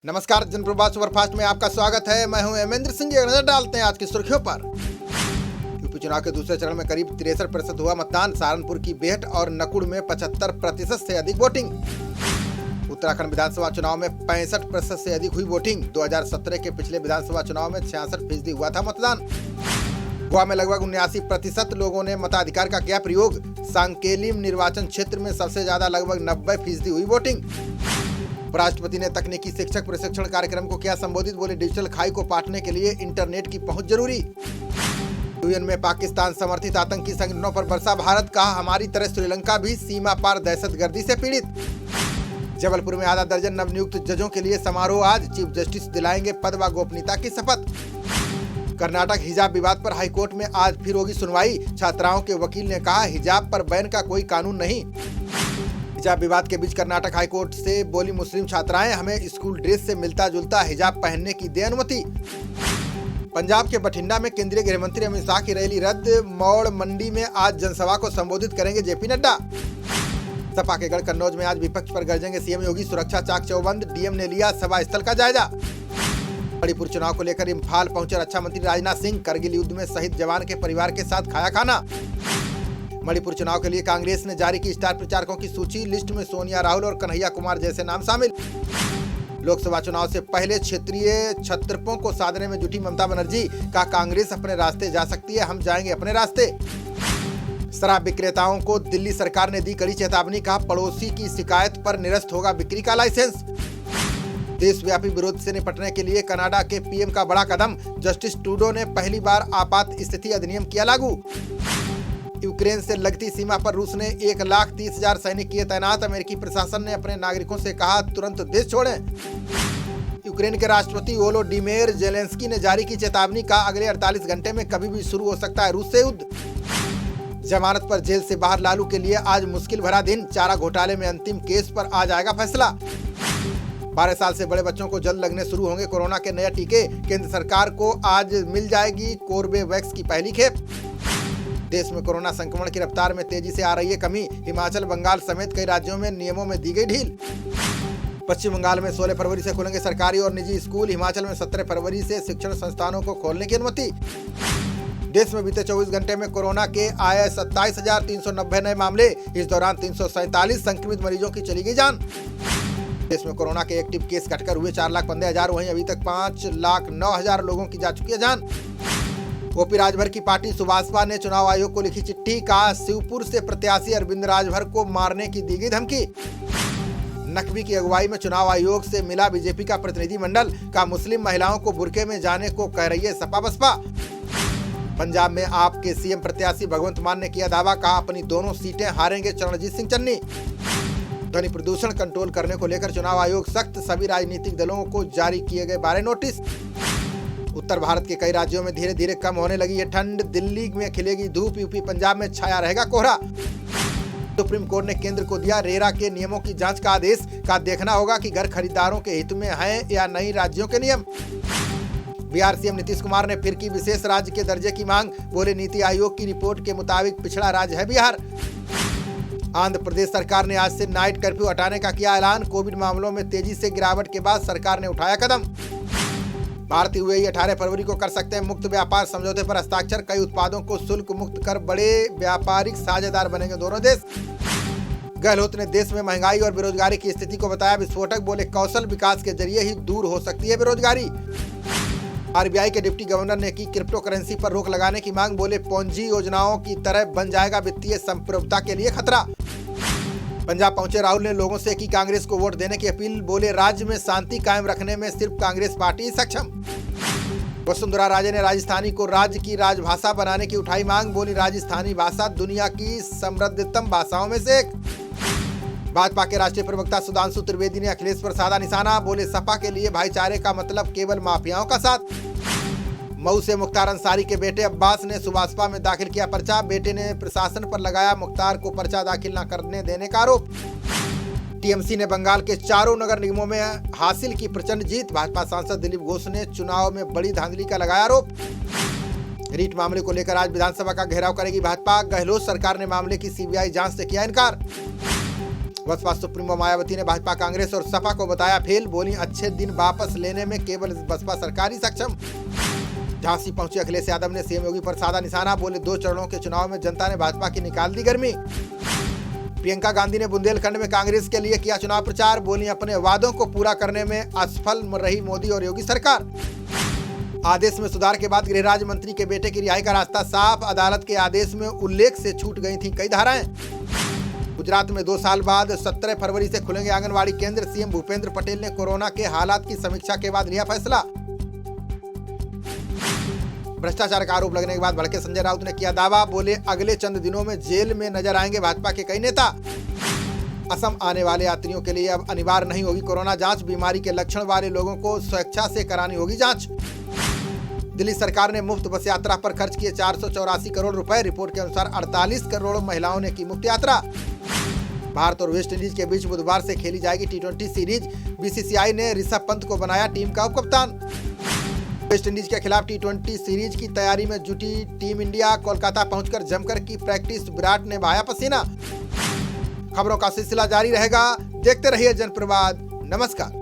नमस्कार, जनप्रभात सुपरफास्ट में आपका स्वागत है। मैं हूं हेमेंद्र सिंह। नजर डालते हैं आज की सुर्खियों पर। यूपी चुनाव के दूसरे चरण में करीब 63% हुआ मतदान। सहारनपुर की बेहट और नकुड़ में 75% से अधिक वोटिंग। उत्तराखंड विधानसभा चुनाव में 65% से अधिक हुई वोटिंग। 2017 के पिछले विधानसभा चुनाव में 66% हुआ था मतदान। गोवा में लगभग 79% लोगों ने मताधिकार का किया प्रयोग। सांकेलिम निर्वाचन क्षेत्र में सबसे ज्यादा लगभग 90% हुई वोटिंग। उपराष्ट्रपति ने तकनीकी शिक्षक प्रशिक्षण कार्यक्रम को किया संबोधित। बोले, डिजिटल खाई को पाटने के लिए इंटरनेट की पहुंच जरूरी। यूएन में पाकिस्तान समर्थित आतंकी संगठनों पर बरसा भारत। कहा, हमारी तरह श्रीलंका भी सीमा पार दहशतगर्दी से पीड़ित। जबलपुर में आधा दर्जन नवनियुक्त जजों के लिए समारोह आज। चीफ जस्टिस दिलाएंगे पद व गोपनीयता की शपथ। कर्नाटक हिजाब विवाद पर हाईकोर्ट में आज फिर होगी सुनवाई। छात्राओं के वकील ने कहा, हिजाब पर बैन का कोई कानून नहीं। हिजाब विवाद के बीच कर्नाटक हाईकोर्ट से बोली मुस्लिम छात्राएं, हमें स्कूल ड्रेस से मिलता जुलता हिजाब पहनने की दे अनुमति। पंजाब के बठिंडा में केंद्रीय गृह मंत्री अमित शाह की रैली रद्द। मौड़ मंडी में आज जनसभा को संबोधित करेंगे जेपी नड्डा। सपा के गढ़ कन्नौज में आज विपक्ष पर गरजेंगे सीएम योगी। सुरक्षा चाक चौबंद। डीएम ने लिया सभा स्थल का जायजा। मणिपुर चुनाव को लेकर इम्फाल पहुंचे रक्षा मंत्री राजनाथ सिंह। करगिल युद्ध में शहीद जवान के परिवार के साथ खाया खाना। मणिपुर चुनाव के लिए कांग्रेस ने जारी की स्टार प्रचारकों की सूची। लिस्ट में सोनिया, राहुल और कन्हैया कुमार जैसे नाम शामिल। लोकसभा चुनाव से पहले क्षेत्रीय छत्रपों को साधने में जुटी ममता बनर्जी। कहा, कांग्रेस अपने रास्ते जा सकती है, हम जाएंगे अपने रास्ते। शराब विक्रेताओं को दिल्ली सरकार ने दी कड़ी चेतावनी। कहा, पड़ोसी की शिकायत पर निरस्त होगा बिक्री का लाइसेंस। देशव्यापी विरोध से निपटने के लिए कनाडा के पीएम का बड़ा कदम। जस्टिस ट्रूडो ने पहली बार आपात स्थिति अधिनियम किया लागू। यूक्रेन से लगती सीमा पर रूस ने 1,30,000 सैनिक किए तैनात। अमेरिकी प्रशासन ने अपने नागरिकों से कहा, तुरंत देश छोड़ें। यूक्रेन के राष्ट्रपति वोलोडिमिर जेलेंस्की ने जारी की चेतावनी। का अगले 48 घंटे में कभी भी शुरू हो सकता है रूस से युद्ध। जमानत पर जेल से बाहर लालू के लिए आज मुश्किल भरा दिन। चारा घोटाले में अंतिम केस पर आ जाएगा फैसला। 12 साल से बड़े बच्चों को जल्द लगने शुरू होंगे कोरोना के नए टीके। केंद्र सरकार को आज मिल जाएगी कोर्बेवैक्स की पहली खेप। देश में कोरोना संक्रमण की रफ्तार में तेजी से आ रही है कमी। हिमाचल, बंगाल समेत कई राज्यों में नियमों में दी गई ढील। पश्चिम बंगाल में 16 फरवरी से खुलेंगे सरकारी और निजी स्कूल। हिमाचल में 17 फरवरी से शिक्षण संस्थानों को खोलने की अनुमति। देश में बीते 24 घंटे में कोरोना के आए 27,390 नए मामले। इस दौरान 347 संक्रमित मरीजों की चली गई जान। देश में कोरोना के एक्टिव केस घटकर हुए 4,15,000। वहीं अभी तक 5,09,000 लोगों की जा चुकी है जान। ओपी राजभर की पार्टी सुभाषपा ने चुनाव आयोग को लिखी चिट्ठी। कहा, शिवपुर से प्रत्याशी अरविंद राजभर को मारने की दी गई धमकी। नकवी की अगुवाई में चुनाव आयोग से मिला बीजेपी का प्रतिनिधि मंडल। का मुस्लिम महिलाओं को बुर्के में जाने को कह रही है सपा बसपा। पंजाब में आप के सीएम प्रत्याशी भगवंत मान ने किया दावा। कहा, अपनी दोनों सीटें हारेंगे चरणजीत सिंह चन्नी। ध्वनि प्रदूषण कंट्रोल करने को लेकर चुनाव आयोग सख्त। सभी राजनीतिक दलों को जारी किए गए 12 नोटिस। उत्तर भारत के कई राज्यों में धीरे धीरे कम होने लगी है ठंड। दिल्ली में खिलेगी धूप। यूपी, पंजाब में छाया रहेगा कोहरा। सुप्रीम कोर्ट ने केंद्र को दिया रेरा के नियमों की जांच का आदेश। का देखना होगा कि घर खरीदारों के हित में हैं या नहीं राज्यों के नियम। बिहार सीएम नीतीश कुमार ने फिर की विशेष राज्य के दर्जे की मांग। बोले, नीति आयोग की रिपोर्ट के मुताबिक पिछड़ा राज्य है बिहार। आंध्र प्रदेश सरकार ने आज से नाइट कर्फ्यू हटाने का किया ऐलान। कोविड मामलों में तेजी से गिरावट के बाद सरकार ने उठाया कदम। भारत यूएई 18 फरवरी को कर सकते हैं मुक्त व्यापार समझौते पर हस्ताक्षर। कई उत्पादों को शुल्क मुक्त कर बड़े व्यापारिक साझेदार बनेंगे दोनों देश। गहलोत ने देश में महंगाई और बेरोजगारी की स्थिति को बताया विस्फोटक। बोले, कौशल विकास के जरिए ही दूर हो सकती है बेरोजगारी। आरबीआई के डिप्टी गवर्नर ने की क्रिप्टो करेंसी पर रोक लगाने की मांग। बोले, पोंजी योजनाओं की तरह बन जाएगा वित्तीय संप्रभुता के लिए खतरा। पंजाब पहुंचे राहुल ने लोगों से की कांग्रेस को वोट देने की अपील। बोले, राज्य में शांति कायम रखने में सिर्फ कांग्रेस पार्टी ही सक्षम। वसुंधरा राजे ने राजस्थानी को राज्य की राजभाषा बनाने की उठाई मांग। बोली, राजस्थानी भाषा दुनिया की समृद्धतम भाषाओं में से एक। भाजपा के राष्ट्रीय प्रवक्ता सुधांशु त्रिवेदी ने अखिलेश पर साधा निशाना। बोले, सपा के लिए भाईचारे का मतलब केवल माफियाओं का साथ। मऊ से मुख्तार अंसारी के बेटे अब्बास ने सुभाषपा में दाखिल किया पर्चा। बेटे ने प्रशासन पर लगाया मुख्तार को पर्चा दाखिल न करने देने का आरोप। टीएमसी ने बंगाल के चारों नगर निगमों में हासिल की प्रचंड जीत। भाजपा सांसद दिलीप घोष ने चुनाव में बड़ी धांधली का लगाया आरोप। रीट मामले को लेकर आज विधानसभा का घेराव करेगी भाजपा। गहलोत सरकार ने मामले की सीबीआई जांच से किया इनकार। बसपा सुप्रीमो मायावती ने भाजपा, कांग्रेस और सपा को बताया फेल। बोली अच्छे दिन वापस लेने में केवल बसपा सरकार ही सक्षम। झांसी पहुंचे अखिलेश यादव ने सीएम योगी पर साधा निशाना। बोले 2 चरणों के चुनाव में जनता ने भाजपा की निकाल दी गर्मी। प्रियंका गांधी ने बुंदेलखंड में कांग्रेस के लिए किया चुनाव प्रचार। बोली अपने वादों को पूरा करने में असफल रही मोदी और योगी सरकार। आदेश में सुधार के बाद गृह राज्य मंत्री के बेटे की रिहाई का रास्ता साफ। अदालत के आदेश में उल्लेख से छूट गई थी कई धाराएं। गुजरात में 2 साल बाद 17 फरवरी से खुलेंगे आंगनवाड़ी केंद्र। सीएम भूपेंद्र पटेल ने कोरोना के हालात की समीक्षा के बाद लिया फैसला। भ्रष्टाचार का आरोप लगने के बाद भड़के संजय राउत ने किया दावा। बोले अगले चंद दिनों में जेल में नजर आएंगे भाजपा के कई नेता। असम आने वाले यात्रियों के लिए अब अनिवार्य नहीं होगी कोरोना जांच। बीमारी के लक्षण वाले लोगों को स्वेच्छा से करानी होगी जांच। दिल्ली सरकार ने मुफ्त बस यात्रा पर खर्च किए 484 करोड़ रुपए। रिपोर्ट के अनुसार 48 करोड़ महिलाओं ने की मुफ्त यात्रा। भारत और वेस्ट इंडीज के बीच बुधवार से खेली जाएगी T20 सीरीज। बीसीसीआई ने ऋषभ पंत को बनाया टीम का उपकप्तान। वेस्ट इंडीज के खिलाफ T20 सीरीज की तैयारी में जुटी टीम इंडिया कोलकाता पहुंचकर जमकर की प्रैक्टिस। विराट ने बहाया पसीना। खबरों का सिलसिला जारी रहेगा, देखते रहिए जनप्रवाद। नमस्कार।